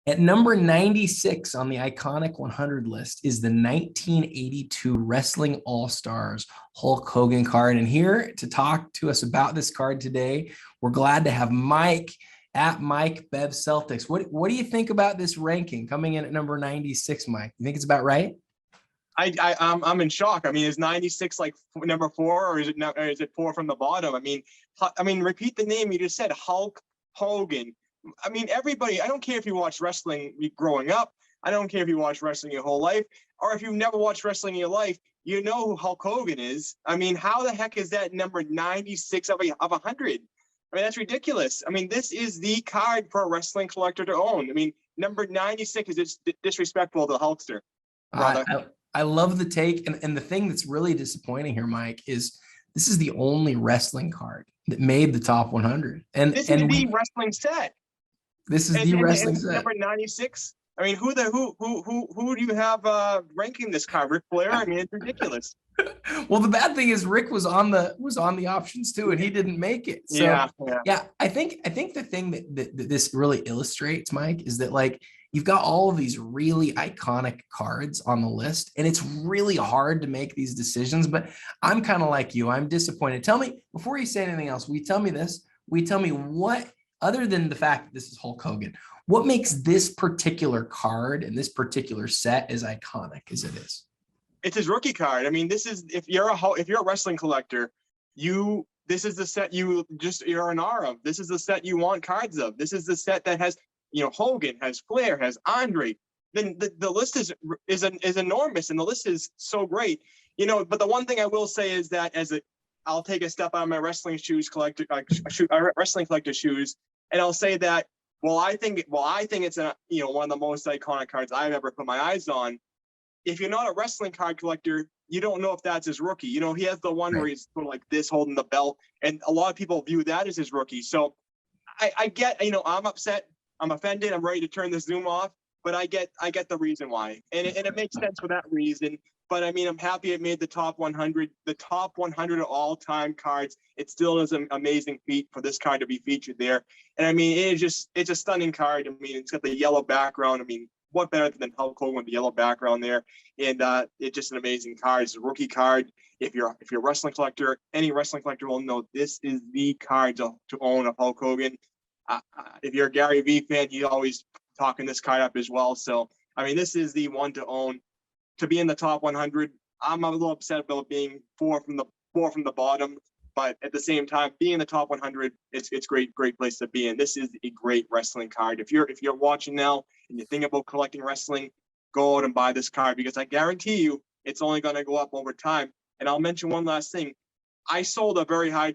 At number 96 on the iconic 100 list is the 1982 Wrestling All-Stars Hulk Hogan card. And here to talk to us about this card today, we're glad to have Mike at Mike Bev Celtics. What do you think about this ranking coming in at number 96, Mike? You think it's about right? I'm in shock. I mean, is 96 like number 4, or is it 4 from the bottom? I mean, repeat the name you just said, Hulk Hogan. I mean, everybody, I don't care if you watch wrestling growing up. I don't care if you watch wrestling your whole life, or if you've never watched wrestling in your life, you know who Hulk Hogan is. I mean, how the heck is that number 96 of 100? I mean, that's ridiculous. I mean, this is the card for a wrestling collector to own. I mean, number 96 is just disrespectful to the Hulkster. I love the take. And the thing that's really disappointing here, Mike, is this is the only wrestling card that made the top 100. And this is the wrestling set. This is the wrestling set. Number 96. I mean, who do you have ranking this card? Ric Flair? I mean, it's ridiculous. Well, the bad thing is Rick was on the options too, and he didn't make it. So yeah. I think the thing that this really illustrates, Mike, is that like you've got all of these really iconic cards on the list, and it's really hard to make these decisions. But I'm kind of like you. I'm disappointed. Tell me, before you say anything else, will you tell me this? Will you tell me what, other than the fact that this is Hulk Hogan, what makes this particular card and this particular set as iconic as it is? It's his rookie card. I mean, this is, if you're a wrestling collector, this is the set you're an R of. This is the set you want cards of. This is the set that has, Hogan, has Flair, has Andre. Then the list is enormous, and the list is so great. But the one thing I will say is that I'll take a step out of my wrestling wrestling collector shoes, and I'll say that I think it's one of the most iconic cards I've ever put my eyes on. If you're not a wrestling card collector, you don't know if that's his rookie. He has the one where he's sort of like this holding the belt, and a lot of people view that as his rookie. So I get, I'm upset, I'm offended, I'm ready to turn the Zoom off, but I get the reason why, and it makes sense for that reason. But I mean, I'm happy it made the top 100, of all-time cards. It still is an amazing feat for this card to be featured there. And I mean, it's a stunning card. I mean, it's got the yellow background. I mean, what better than Hulk Hogan with the yellow background there? And it's just an amazing card. It's a rookie card. If you're a wrestling collector, any wrestling collector will know this is the card to own of Hulk Hogan. If you're a Gary Vee fan, he's always talking this card up as well. So, I mean, this is the one to own. To be in the top 100, I'm a little upset about being four from the bottom, but at the same time, being in the top 100, it's great place to be in. This is a great wrestling card. If you're watching now and you think about collecting wrestling, go out and buy this card, because I guarantee you it's only going to go up over time. And I'll mention one last thing. I sold a very high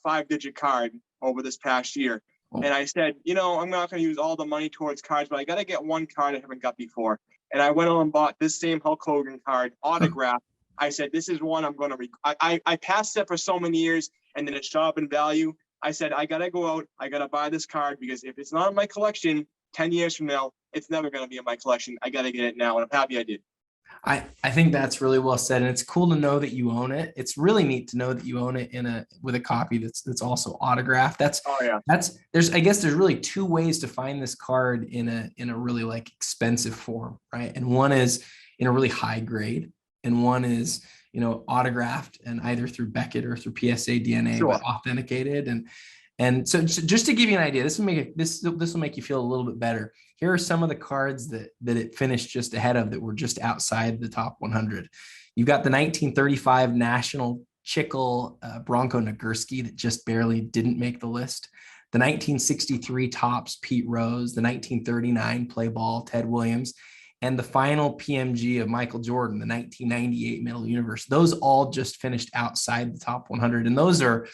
5-digit card over this past year. And I said, I'm not going to use all the money towards cards, but I got to get one card I haven't got before. And I went on and bought this same Hulk Hogan card, autographed. I said, this is one I'm going to I passed it for so many years, and then it shot up in value. I said, I got to go out. I got to buy this card, because if it's not in my collection 10 years from now, it's never going to be in my collection. I got to get it now. And I'm happy I did. I think that's really well said, and it's cool to know that you own it. It's really neat to know that you own it with a copy that's also autographed. There's really two ways to find this card in a really like expensive form, right? And one is in a really high grade, and one is autographed and either through Beckett or through PSA DNA, but authenticated. And so just to give you an idea, this will make you feel a little bit better. Here are some of the cards that it finished just ahead of that were just outside the top 100. You've got the 1935 National Chickle Bronco Nagurski that just barely didn't make the list. The 1963 Topps Pete Rose, the 1939 Play Ball Ted Williams, and the final PMG of Michael Jordan, the 1998 Metal Universe. Those all just finished outside the top 100. And those are,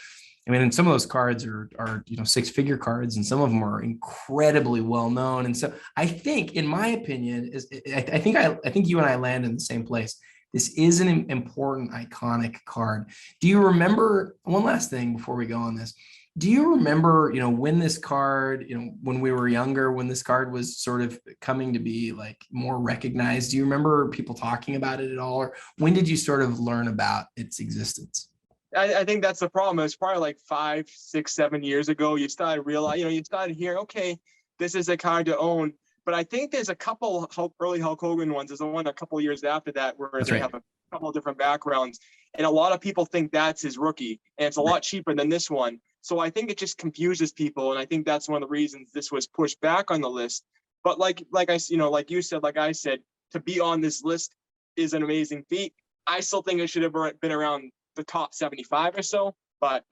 and some of those cards are 6-figure cards, and some of them are incredibly well known. And so I think, in my opinion, I think you and I land in the same place. This is an important, iconic card. Do you remember, one last thing before we go on this, do you remember, when this card, when we were younger, when this card was sort of coming to be like more recognized? Do you remember people talking about it at all? Or when did you sort of learn about its existence? I think that's the problem. It's probably like 5, 6, 7 years ago. You started realizing, you started hearing, okay, this is a card to own. But I think there's a couple early Hulk Hogan ones. There's one a couple years after that where That's they right. have a couple of different backgrounds. And a lot of people think that's his rookie. And it's a lot cheaper than this one. So I think it just confuses people. And I think that's one of the reasons this was pushed back on the list. But like I, like you said, like I said, to be on this list is an amazing feat. I still think it should have been around the top 75 or so. But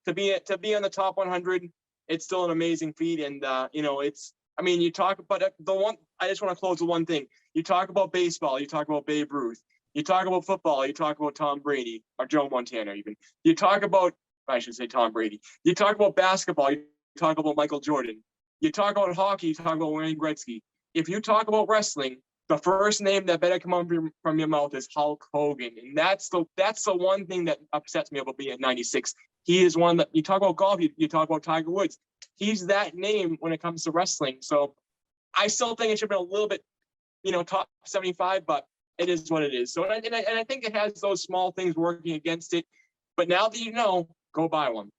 to be on the top 100, it's still an amazing feat. And, it's, I mean, you talk about I just want to close with one thing. You talk about baseball, you talk about Babe Ruth. You talk about football, you talk about Tom Brady or Joe Montana even. You talk about, I should say Tom Brady. You talk about basketball, you talk about Michael Jordan. You talk about hockey, you talk about Wayne Gretzky. If you talk about wrestling, the first name that better come out from your mouth is Hulk Hogan. And that's the one thing that upsets me about being at 96. He is one that, you talk about golf, you talk about Tiger Woods. He's that name when it comes to wrestling. So I still think it should have been a little bit, top 75, but it is what it is. So, and I think it has those small things working against it. But now that you know, go buy one.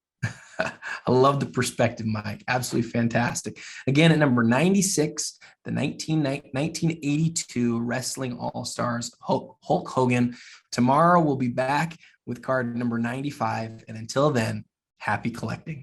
I love the perspective, Mike. Absolutely fantastic. Again, at number 96, the 1982 Wrestling All-Stars, Hulk Hogan. Tomorrow we'll be back with card number 95. And until then, happy collecting.